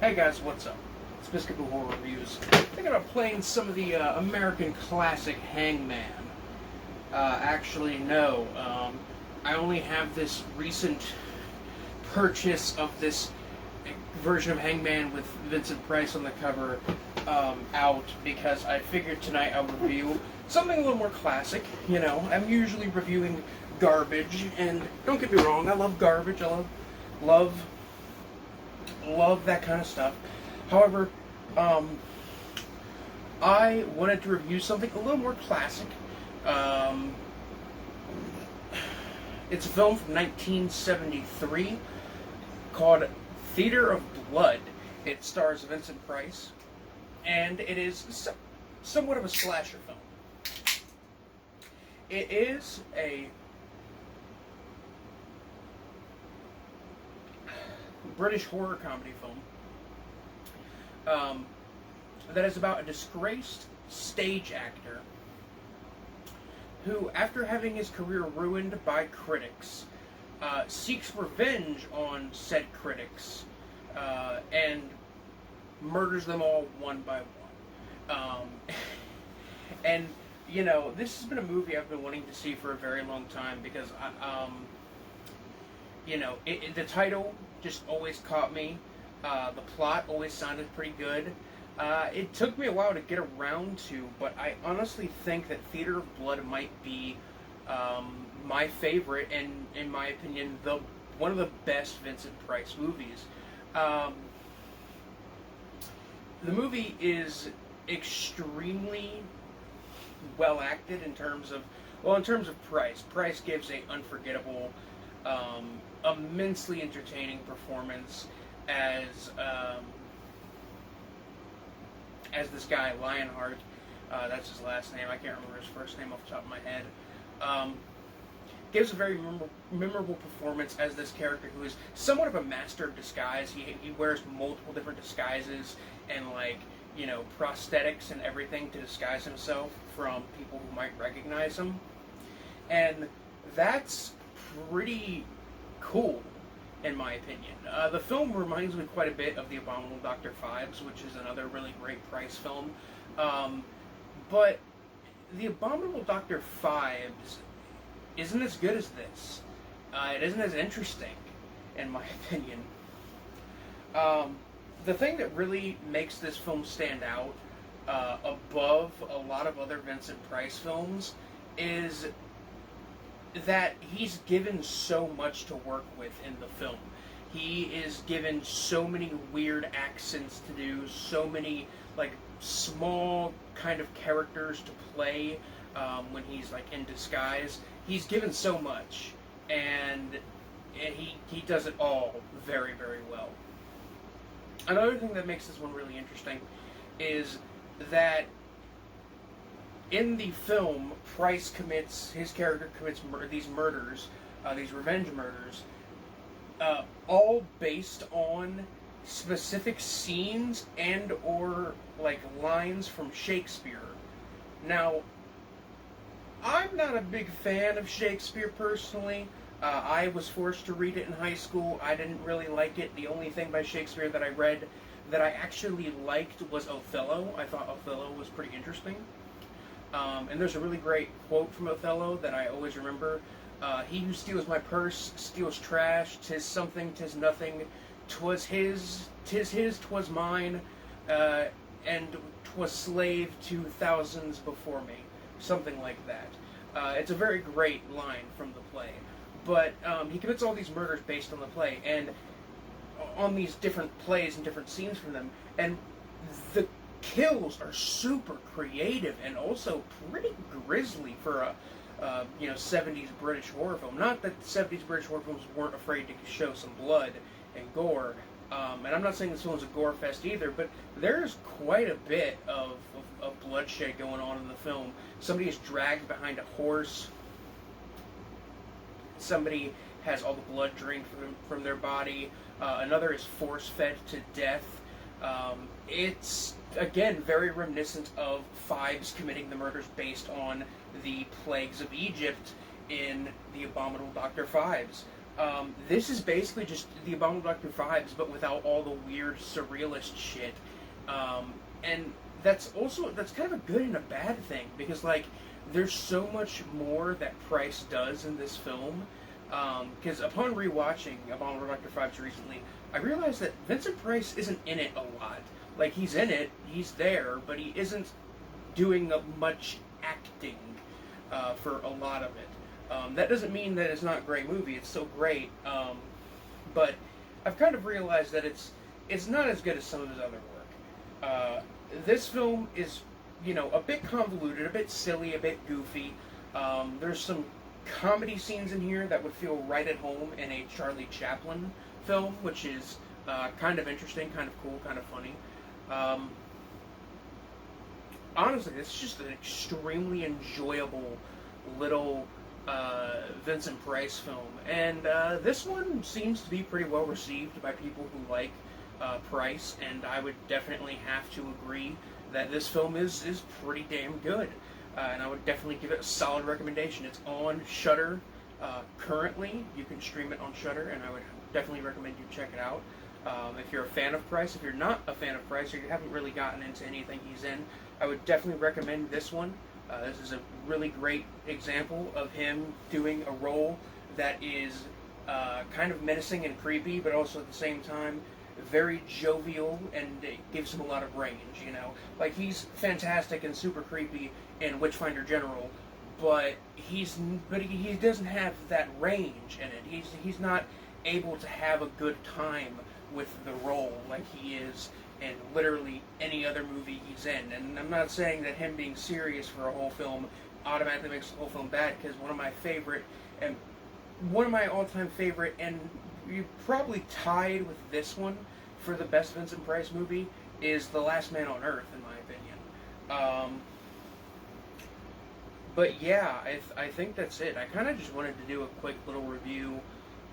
Hey guys, what's up? It's Biscuit Boo Horror Reviews. Thinking about playing some of the American classic Hangman. Actually, no. I only have this recent purchase of this version of Hangman with Vincent Price on the cover out because I figured tonight I would review something a little more classic. You know, I'm usually reviewing garbage, and don't get me wrong, I love garbage. I love that kind of stuff. However, I wanted to review something a little more classic. It's a film from 1973 called Theater of Blood. It stars Vincent Price, and it is somewhat of a slasher film. It is a British horror comedy film that is about a disgraced stage actor who, after having his career ruined by critics, seeks revenge on said critics and murders them all one by one. And, you know, this has been a movie I've been wanting to see for a very long time because, you know, the title just always caught me. The plot always sounded pretty good. It took me a while to get around to, but I honestly think that Theater of Blood might be my favorite and, in my opinion, one of the best Vincent Price movies. The movie is extremely well acted in terms of Price. Price gives a unforgettable, immensely entertaining performance as this guy Lionheart. That's his last name. I can't remember his first name off the top of my head. Gives a very memorable performance as this character who is somewhat of a master of disguise. He wears multiple different disguises and, like, you know, prosthetics and everything to disguise himself from people who might recognize him. And that's pretty cool, in my opinion. The film reminds me quite a bit of The Abominable Dr. Phibes, which is another really great Price film. But The Abominable Dr. Phibes isn't as good as this. It isn't as interesting, in my opinion. The thing that really makes this film stand out above a lot of other Vincent Price films is that he's given so much to work with in the film. He is given so many weird accents to do, so many, like, small kind of characters to play when he's, like, in disguise. He's given so much, and he does it all very, very well. Another thing that makes this one really interesting is that in the film, his character commits these murders, these revenge murders, all based on specific scenes and or, like, lines from Shakespeare. Now, I'm not a big fan of Shakespeare personally. I was forced to read it in high school. I didn't really like it. The only thing by Shakespeare that I read that I actually liked was Othello. I thought Othello was pretty interesting. And there's a really great quote from Othello that I always remember. He who steals my purse steals trash. 'Tis something, 'tis nothing. 'Twas his, 'twas mine. And 'twas slave to thousands before me. Something like that. It's a very great line from the play. But he commits all these murders based on the play, and on these different plays and different scenes from them. And the kills are super creative and also pretty grisly for a 70s British horror film. Not that the 70s British horror films weren't afraid to show some blood and gore. And I'm not saying this film's a gore fest either, but there's quite a bit of bloodshed going on in the film. Somebody is dragged behind a horse. Somebody has all the blood drained from their body. Another is force-fed to death. It's, again, very reminiscent of Phibes committing the murders based on the plagues of Egypt in The Abominable Dr. Phibes. This is basically just the Abominable Doctor vibes, but without all the weird surrealist shit. And that's kind of a good and a bad thing, because like there's so much more that Price does in this film. Because upon rewatching Abominable Doctor Vibes recently, I realized that Vincent Price isn't in it a lot. Like, he's in it, he's there, but he isn't doing much acting for a lot of it. That doesn't mean that it's not a great movie. It's still great, but I've kind of realized that it's not as good as some of his other work. This film is, a bit convoluted, a bit silly, a bit goofy. There's some comedy scenes in here that would feel right at home in a Charlie Chaplin film, which is kind of interesting, kind of cool, kind of funny. Honestly, this is just an extremely enjoyable little Vincent Price film, and this one seems to be pretty well received by people who like Price, and I would definitely have to agree that this film is pretty damn good, and I would definitely give it a solid recommendation. It's on Shudder currently. You can stream it on Shudder, and I would definitely recommend you check it out. If you're a fan of Price, if you're not a fan of Price, or you haven't really gotten into anything he's in, I would definitely recommend this one. This is a really great example of him doing a role that is kind of menacing and creepy, but also at the same time very jovial, and it gives him a lot of range, Like, he's fantastic and super creepy in Witchfinder General, but he doesn't have that range in it. He's not able to have a good time with the role like he is in literally any other movie he's in. And I'm not saying that him being serious for a whole film automatically makes the whole film bad, because one of my all-time favorite, and you probably tied with this one for the best Vincent Price movie, is The Last Man on Earth, in my opinion. But yeah, I think that's it. I kind of just wanted to do a quick little review,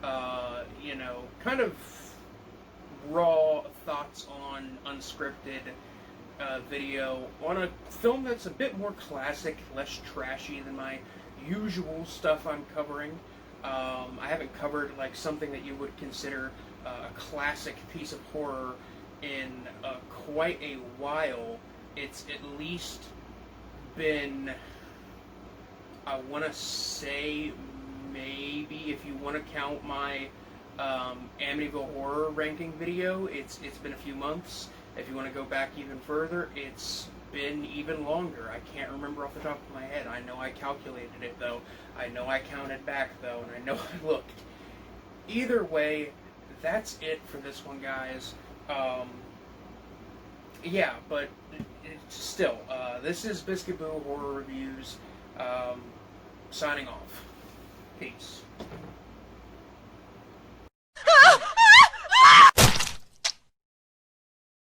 kind of raw thoughts on unscripted video on a film that's a bit more classic, less trashy than my usual stuff I'm covering. I haven't covered like something that you would consider a classic piece of horror in quite a while. It's at least been, I want to say, maybe, if you want to count my Amityville Horror ranking video, it's been a few months. If you want to go back even further, it's been even longer. I can't remember off the top of my head. I know I calculated it, though. I know I counted back, though, and I know I looked. Either way, that's it for this one, guys. Yeah, but still, this is Biscuit Boo Horror Reviews, signing off. Peace.